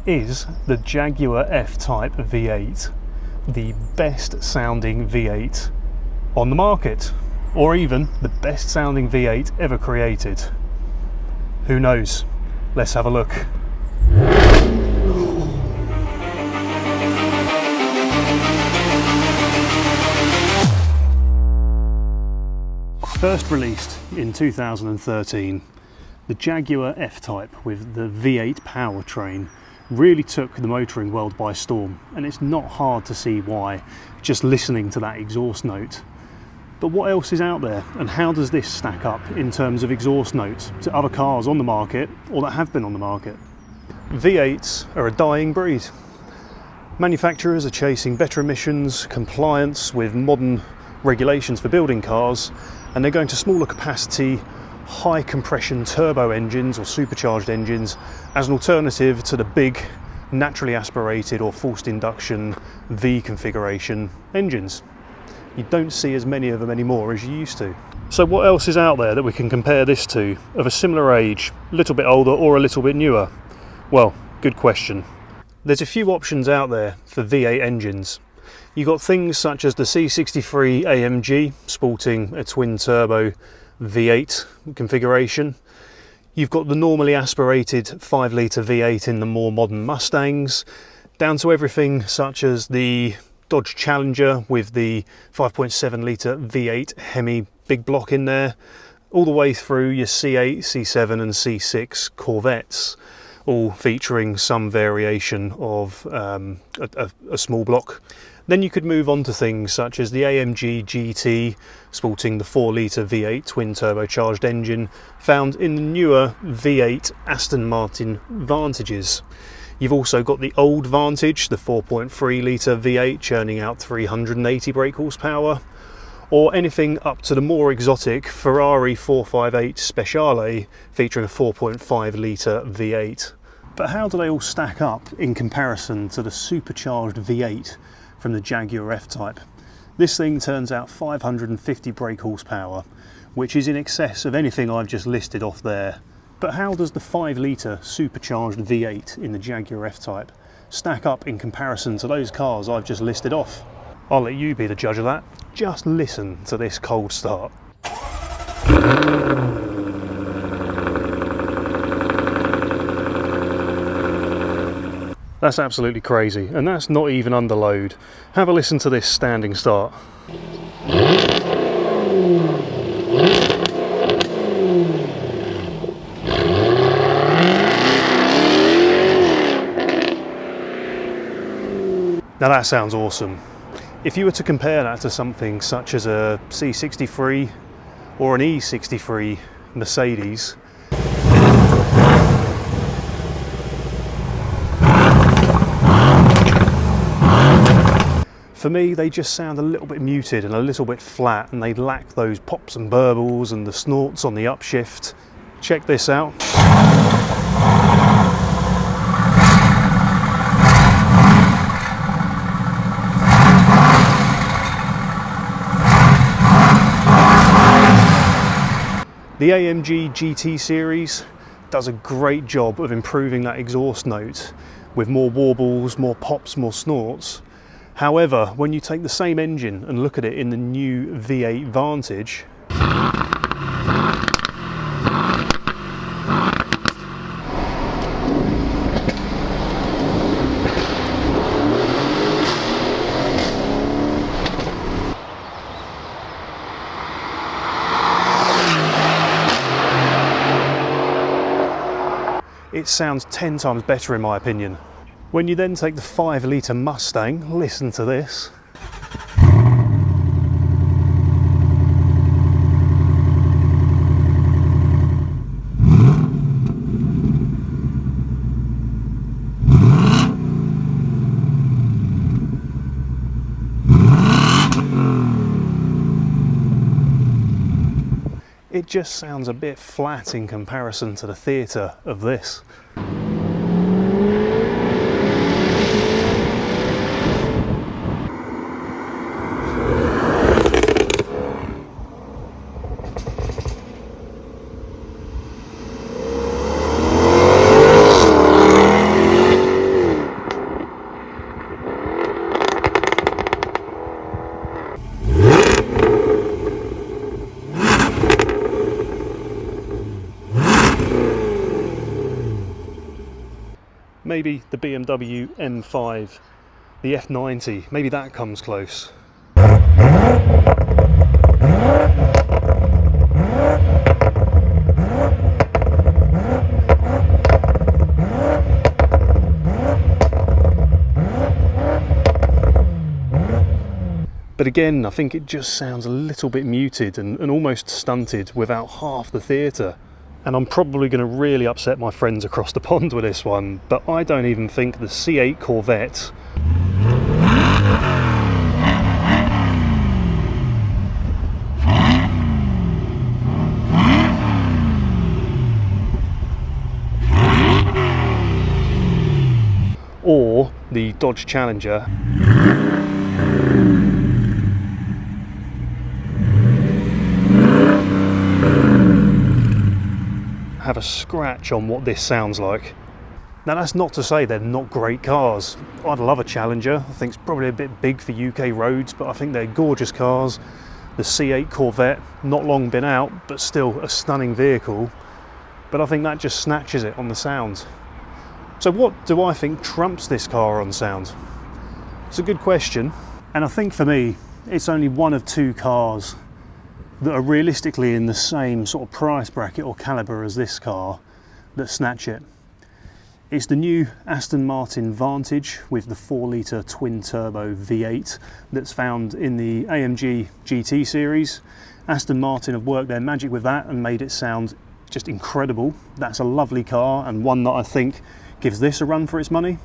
Is the Jaguar F Type V8 the best sounding V8 on the market, or even the best sounding V8 ever created? Who knows? Let's have a look. First released in 2013, the Jaguar F Type with the V8 powertrain really took the motoring world by storm, and it's not hard to see why, just listening to that exhaust note. But what else is out there, and how does this stack up in terms of exhaust notes to other cars on the market or that have been on the market? V8s are a dying breed. Manufacturers are chasing better emissions, compliance with modern regulations for building cars, and they're going to smaller capacity, high compression turbo engines or supercharged engines as an alternative to the big naturally aspirated or forced induction V configuration engines. You don't see as many of them anymore as you used to. So what else is out there that we can compare this to, of a similar age, a little bit older or a little bit newer? Well, good question. There's a few options out there for V8 engines. You've got things such as the C63 AMG sporting a twin turbo V8 configuration. You've got the normally aspirated 5 litre V8 in the more modern Mustangs, down to everything such as the Dodge Challenger with the 5.7 litre V8 Hemi big block in there, all the way through your C8, C7 and C6 Corvettes, all featuring some variation of a small block. Then you could move on to things such as the AMG GT sporting the 4 litre V8 twin turbocharged engine found in the newer V8 Aston Martin Vantages. You've also got the old Vantage, the 4.3 litre V8 churning out 380 brake horsepower, or anything up to the more exotic Ferrari 458 Speciale featuring a 4.5 litre V8. But how do they all stack up in comparison to the supercharged V8 from the Jaguar F Type? This thing turns out 550 brake horsepower, which is in excess of anything I've just listed off there. But how does the 5 litre supercharged V8 in the Jaguar F Type stack up in comparison to those cars I've just listed off? I'll let you be the judge of that. Just listen to this cold start. That's absolutely crazy, and that's not even under load. Have a listen to this standing start. Now that sounds awesome. If you were to compare that to something such as a C63 or an E63 Mercedes, for me, they just sound a little bit muted and a little bit flat, and they lack those pops and burbles and the snorts on the upshift. Check this out. The AMG GT series does a great job of improving that exhaust note with more warbles, more pops, more snorts. However, when you take the same engine and look at it in the new V8 Vantage, it sounds 10 times better in my opinion. When you then take the 5 litre Mustang, listen to this. It just sounds a bit flat in comparison to the theatre of this. maybe the BMW M5, the F90, maybe that comes close. But again, I think it just sounds a little bit muted and almost stunted without half the theatre. And I'm probably going to really upset my friends across the pond with this one, but I don't even think the C8 Corvette or the Dodge Challenger have a scratch on what this sounds like. Now that's not to say they're not great cars. I'd love a Challenger. I think it's probably a bit big for UK roads, but I think they're gorgeous cars. The C8 Corvette, not long been out, but still a stunning vehicle. But I think that just snatches it on the sound. So what do I think trumps this car on sound? It's a good question. And I think for me, it's only one of two cars that are realistically in the same sort of price bracket or calibre as this car that snatch it. It's the new Aston Martin Vantage with the 4-litre twin-turbo V8 that's found in the AMG GT series. Aston Martin have worked their magic with that and made it sound just incredible. That's a lovely car and one that I think gives this a run for its money.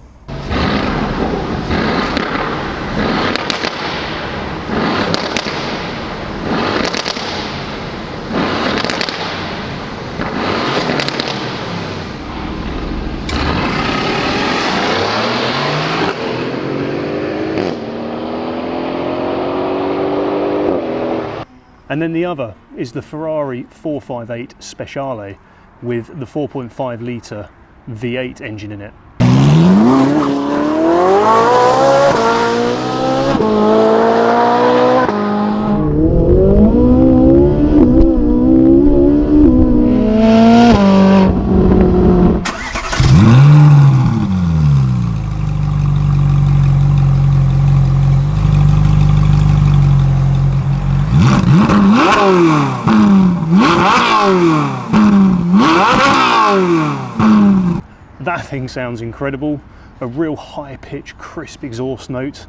And then the other is the Ferrari 458 Speciale with the 4.5 litre V8 engine in it. That thing sounds incredible, a real high-pitched, crisp exhaust note,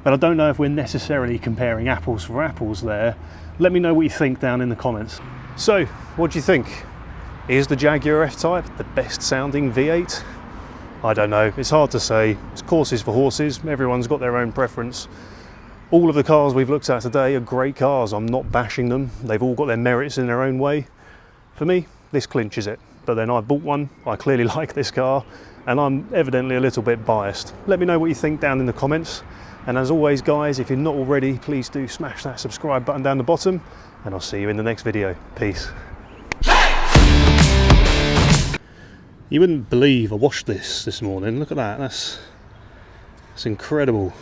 but I don't know if we're necessarily comparing apples for apples there. Let me know what you think down in the comments. So, what do you think? Is the Jaguar F Type the best sounding V8? I don't know, it's hard to say. It's horses for horses, everyone's got their own preference. All of the cars we've looked at today are great cars, I'm not bashing them, they've all got their merits in their own way. For me, this clinches it. But then I bought one, I clearly like this car, and I'm evidently a little bit biased. Let me know what you think down in the comments. And as always guys, if you're not already, please do smash that subscribe button down the bottom, and I'll see you in the next video. Peace. You wouldn't believe I washed this morning. Look at that, that's incredible.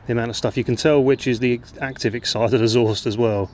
The amount of stuff. You can tell which is the active excited exhaust as well.